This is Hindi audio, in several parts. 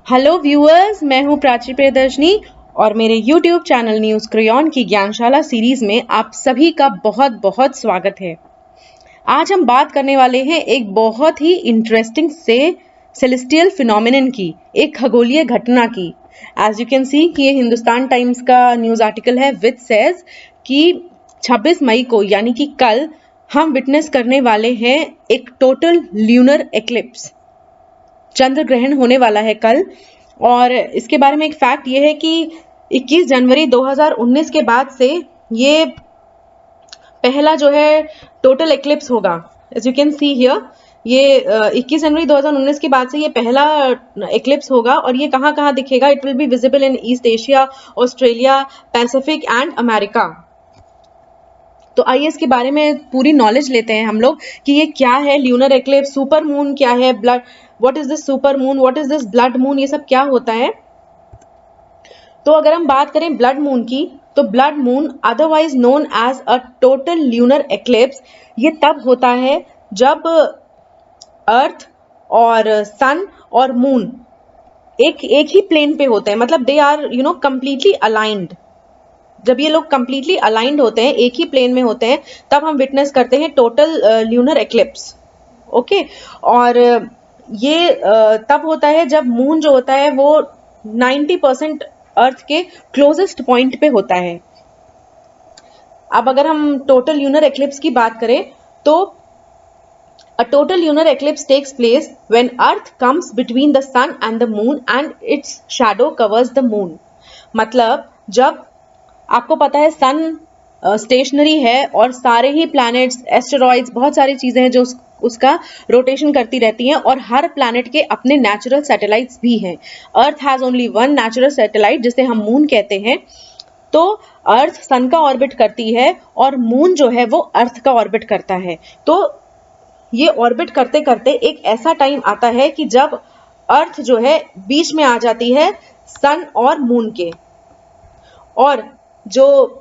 हेलो व्यूअर्स, मैं हूं प्राची प्रियदर्शनी और मेरे YouTube चैनल न्यूज़ क्रेयॉन की ज्ञानशाला सीरीज में आप सभी का बहुत बहुत स्वागत है। आज हम बात करने वाले हैं एक बहुत ही इंटरेस्टिंग से सेलेस्टियल फिनोमिनन की, एक खगोलीय घटना की। एज यू कैन सी कि ये हिंदुस्तान टाइम्स का न्यूज़ आर्टिकल है विच सेज कि 26 मई को यानी कि कल हम विटनेस करने वाले हैं एक टोटल ल्यूनर एक्लिप्स। चंद्र ग्रहण होने वाला है कल। और इसके बारे में एक फैक्ट ये है कि 21 जनवरी 2019 के बाद से ये पहला जो है टोटल एक्लिप्स होगा। As you can see here, ये 21 जनवरी 2019 के बाद से ये पहला एक्लिप्स होगा। और ये कहाँ कहाँ दिखेगा? It will be visible in east Asia, Australia, Pacific and America. तो आइए इसके बारे में पूरी नॉलेज लेते हैं हम लोग कि ये क्या है ल्यूनर एक्लिप्स, सुपर मून क्या है, blood, what is this super moon, what is this blood moon, ये सब क्या होता है। तो अगर हम बात करें ब्लड मून की, तो blood moon otherwise known as a total lunar eclipse ये तब होता है जब अर्थ और सन और मून एक ही प्लेन पे होते हैं, मतलब दे आर कंप्लीटली अलाइंड। जब ये लोग कंप्लीटली अलाइंड होते हैं, एक ही प्लेन में होते हैं, तब हम विटनेस करते हैं टोटल ल्यूनर एक्लिप्स। ओके। और ये तब होता है जब मून जो होता है वो 90% अर्थ के क्लोजेस्ट पॉइंट पे होता है। अब अगर हम टोटल ल्यूनर एक्लिप्स की बात करें तो a total lunar eclipse takes place when earth comes between the sun and the moon and its shadow covers the moon। मतलब जब आपको पता है सन स्टेशनरी है और सारे ही प्लैनेट्स, एस्टेरॉइड्स, बहुत सारी चीजें हैं जो उसका रोटेशन करती रहती हैं और हर प्लैनेट के अपने नेचुरल सैटेलाइट्स भी हैं। Earth has only one natural satellite जिसे हम मून कहते हैं। तो अर्थ सन का ऑर्बिट करती है और मून जो है वो अर्थ का ऑर्बिट करता है। तो ये ऑर्बिट करते करते एक ऐसा टाइम आता है कि जब अर्थ जो है बीच में आ जाती है सन और मून के, और जो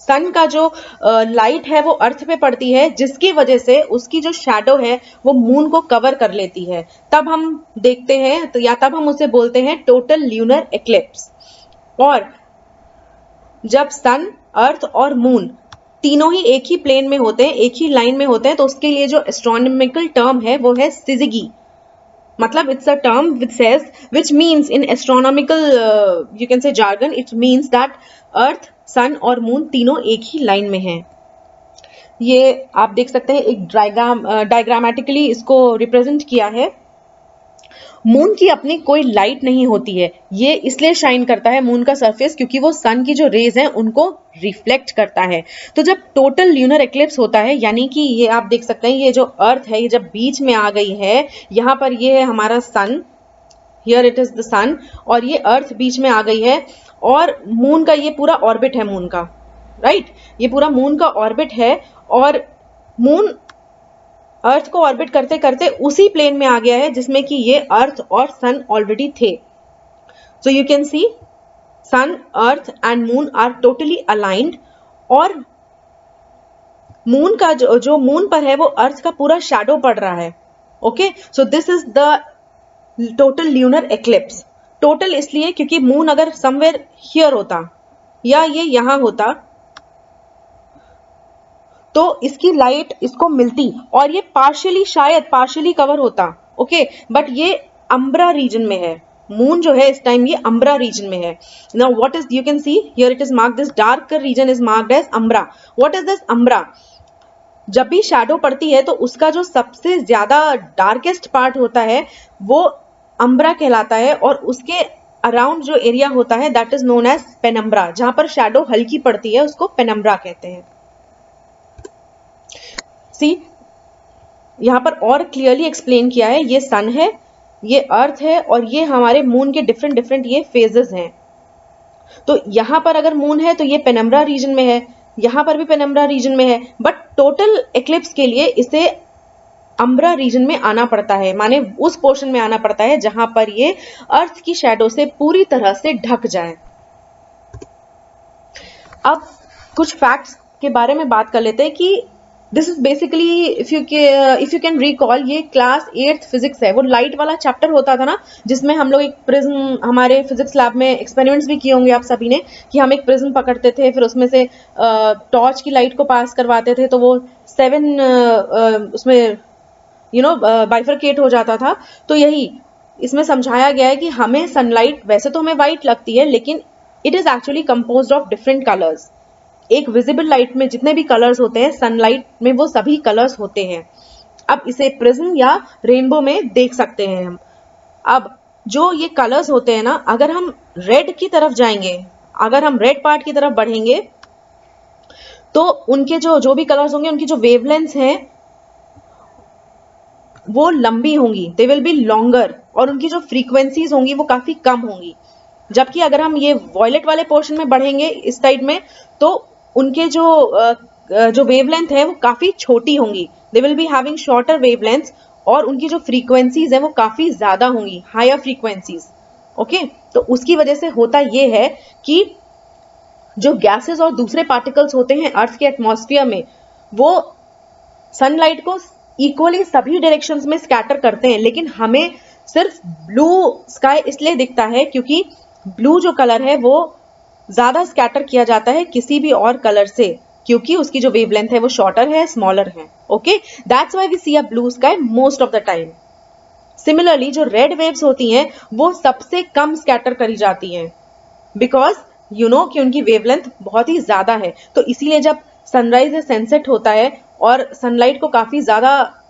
सन का जो लाइट है वो अर्थ पे पड़ती है, जिसकी वजह से उसकी जो शैडो है वो मून को कवर कर लेती है। तब हम देखते हैं तो, या तब हम उसे बोलते हैं टोटल ल्यूनर एक्लिप्स। और जब सन, अर्थ और मून तीनों ही एक ही प्लेन में होते हैं, एक ही लाइन में होते हैं, तो उसके लिए जो एस्ट्रोनॉमिकल टर्म है वो है सिजिगी। मतलब it's a term which means in astronomical you can say jargon, it means that अर्थ, सन और मून तीनों एक ही लाइन में हैं। ये आप देख सकते हैं एक डायग्रामेटिकली इसको रिप्रेजेंट किया है। मून की अपनी कोई लाइट नहीं होती है, ये इसलिए शाइन करता है मून का सरफेस क्योंकि वो सन की जो रेज हैं उनको रिफ्लेक्ट करता है। तो जब टोटल ल्यूनर एक्लिप्स होता है, यानी कि ये आप देख सकते हैं ये जो अर्थ है ये जब बीच में आ गई है, यहाँ पर ये है हमारा सन, हियर इट इज द सन, और ये अर्थ बीच में आ गई है और मून का ये पूरा ऑर्बिट है मून का, राइट। ये पूरा मून का ऑर्बिट है और मून अर्थ को ऑर्बिट करते करते उसी प्लेन में आ गया है जिसमें कि ये अर्थ और सन ऑलरेडी थे। So you can see sun, earth and moon are totally aligned. और मून का जो मून पर है वो अर्थ का पूरा शैडो पड़ रहा है। Okay, so this is the total lunar eclipse. Total इसलिए क्योंकि मून अगर समवेयर हियर होता या ये यहां होता तो इसकी लाइट इसको मिलती और ये पार्शियली, शायद पार्शियली कवर होता। ओके, बट ये अम्ब्रा रीजन में है। मून जो है इस टाइम ये अम्ब्रा रीजन में है। Now what is, you can see here it is marked, this dark region is marked as umbra. What is this umbra? जब भी शैडो पड़ती है तो उसका जो सबसे ज्यादा डार्केस्ट पार्ट होता है वो अम्ब्रा कहलाता है, और उसके अराउंड जो एरिया होता है that is known as penumbra. जहां पर शैडो हल्की पड़ती है उसको पेनम्ब्रा कहते हैं। सी, यहां पर और क्लियरली एक्सप्लेन किया है, ये सन है, ये अर्थ है और ये हमारे मून के डिफरेंट डिफरेंट ये फेजेस हैं। तो यहां पर अगर मून है तो ये पेनम्ब्रा रीजन में है, यहां पर भी पेनम्ब्रा रीजन में है, बट टोटल एक्लिप्स के लिए इसे अम्ब्रा रीजन में आना पड़ता है, माने उस पोर्शन में आना पड़ता है जहां पर ये अर्थ की शैडो से पूरी तरह से ढक जाए। अब कुछ फैक्ट्स के बारे में बात कर लेते हैं कि this is basically if you can recall, ये क्लास 8th फिजिक्स है, वो लाइट वाला चैप्टर होता था ना, जिसमें हम लोग एक प्रिज्म, हमारे फिजिक्स लैब में एक्सपेरिमेंट्स भी किए होंगे आप सभी ने, कि हम एक प्रिज्म पकड़ते थे, फिर उसमें से टॉर्च की लाइट को पास करवाते थे, तो वो 7 उसमें बाइफरकेट हो जाता था। तो यही इसमें समझाया गया है कि हमें सनलाइट, वैसे तो हमें वाइट लगती है, लेकिन it is actually composed of different colours. एक विजिबल लाइट में जितने भी कलर्स होते हैं, सनलाइट में वो सभी कलर्स होते हैं। अब इसे प्रिज्म या रेनबो में देख सकते हैं हम। अब जो ये कलर्स होते हैं ना, अगर हम रेड की तरफ जाएंगे, अगर हम रेड पार्ट की तरफ बढ़ेंगे, तो उनके जो भी कलर्स होंगे, उनकी जो वेवलेंथ्स हैं वो लंबी होंगी, दे विल बी लॉन्गर, और उनकी जो फ्रीक्वेंसीज होंगी वो काफी कम होंगी। जबकि अगर हम ये वॉयलेट वाले पोर्शन में बढ़ेंगे इस साइड में, तो उनके जो वेवलेंथ है वो काफी छोटी होंगी, they will be having shorter wavelength, और उनकी जो फ्रीक्वेंसीज है वो काफी ज्यादा होंगी, हायर फ्रीक्वेंसीज। ओके, तो उसकी वजह से होता ये है कि जो गैसेस और दूसरे पार्टिकल्स होते हैं अर्थ के एटमॉस्फेयर में, वो सनलाइट को इक्वली सभी डायरेक्शंस में स्कैटर करते हैं, लेकिन हमें सिर्फ ब्लू स्काई इसलिए दिखता है क्योंकि ब्लू जो कलर है वो ज्यादा स्कैटर किया जाता है किसी भी और कलर से, क्योंकि उसकी जो वेवलेंथ है वो शॉर्टर है, स्मॉलर है। Okay, that's why we see a blue sky most of the time. Similarly जो रेड वेव्स होती हैं वो सबसे कम स्कैटर करी जाती हैं, बिकॉज कि उनकी वेवलेंथ बहुत ही ज्यादा है। तो इसीलिए जब सनराइज या सनसेट होता है और सनलाइट को काफी ज्यादा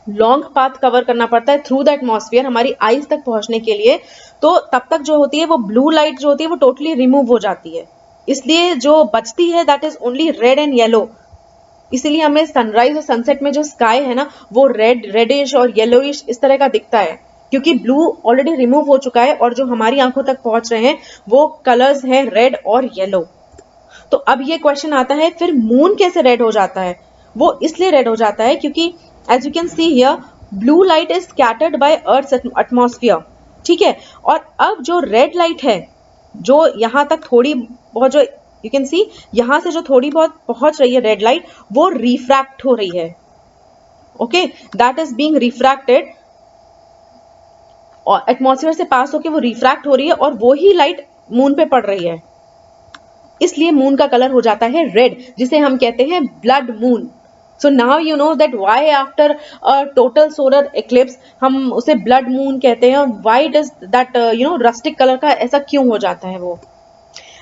लॉन्ग पाथ कवर करना पड़ता है थ्रू द एटमॉस्फेयर हमारी आईज तक पहुंचने के लिए, तो तब तक जो होती है वो ब्लू लाइट जो होती है वो टोटली रिमूव हो जाती है। इसलिए जो बचती है that is only red and yellow. इसीलिए हमें सनराइज और सनसेट में जो स्काई है ना, वो रेडिश और येलोइश इस तरह का दिखता है, क्योंकि ब्लू ऑलरेडी रिमूव हो चुका है और जो हमारी आंखों तक पहुंच रहे हैं वो कलर्स हैं रेड और येलो। तो अब ये क्वेश्चन आता है, फिर मून कैसे रेड हो जाता है? वो इसलिए रेड हो जाता है क्योंकि as you can see here, blue light is scattered by earth's atmosphere, ठीक है। और अब जो रेड लाइट है, जो यहां तक थोड़ी बहुत, जो यू कैन सी यहां से जो थोड़ी बहुत पहुंच रही है रेड लाइट, वो रिफ्रैक्ट हो रही है। Okay, that is being refracted, और एटमॉस्फेयर से पास होके वो रिफ्रैक्ट हो रही है और वो ही लाइट मून पे पड़ रही है। इसलिए मून का कलर हो जाता है रेड, जिसे हम कहते हैं blood moon. So now you know that why after a total solar eclipse हम उसे ब्लड मून कहते हैं, why does that rustic colour का ऐसा क्यों हो जाता है वो।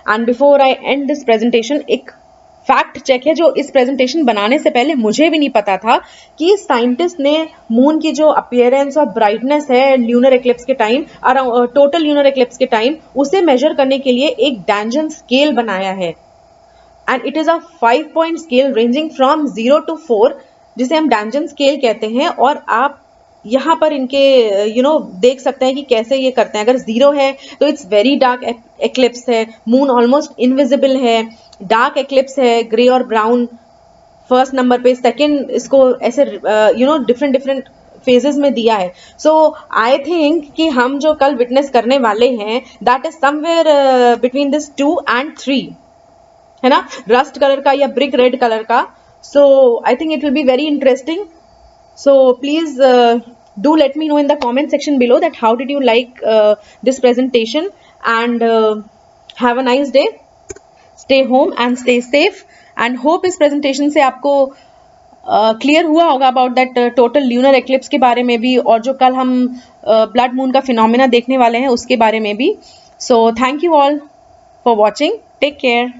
And before I and this presentation, एक फैक्ट चेक है जो इस प्रेजेंटेशन बनाने से पहले मुझे भी नहीं पता था, कि साइंटिस्ट ने मून की जो अपीयरेंस और ब्राइटनेस है ल्यूनर एक्लिप्स के टाइम, टोटल ल्यूनर एक्लिप्स के टाइम, उसे मेजर करने के लिए एक डैंजन स्केल बनाया है। And it is a 5-point scale ranging from 0 to 4, जिसे हम डैंजन स्केल कहते हैं। और आप यहाँ पर इनके देख सकते हैं कि कैसे ये करते हैं। अगर 0 है तो इट्स वेरी डार्क एक्लिप्स है, मून ऑलमोस्ट इनविजिबल है। डार्क एक्लिप्स है, ग्रे और ब्राउन फर्स्ट नंबर पे। सेकंड इसको ऐसे डिफरेंट फेजेस में दिया है। सो आई थिंक कि हम जो कल विटनेस करने वाले हैं that is somewhere between this 2 and 3, है ना, रस्ट कलर का या ब्रिक रेड कलर का। So I think it will be very interesting. So please do let me know in the comment section below that how did you like this presentation, and have a nice day. Stay home and stay safe, and hope इस presentation से आपको क्लियर हुआ होगा about that total lunar eclipse के बारे में भी, और जो कल हम ब्लड मून का फिनोमेना देखने वाले हैं उसके बारे में भी। So thank you all for watching, take care.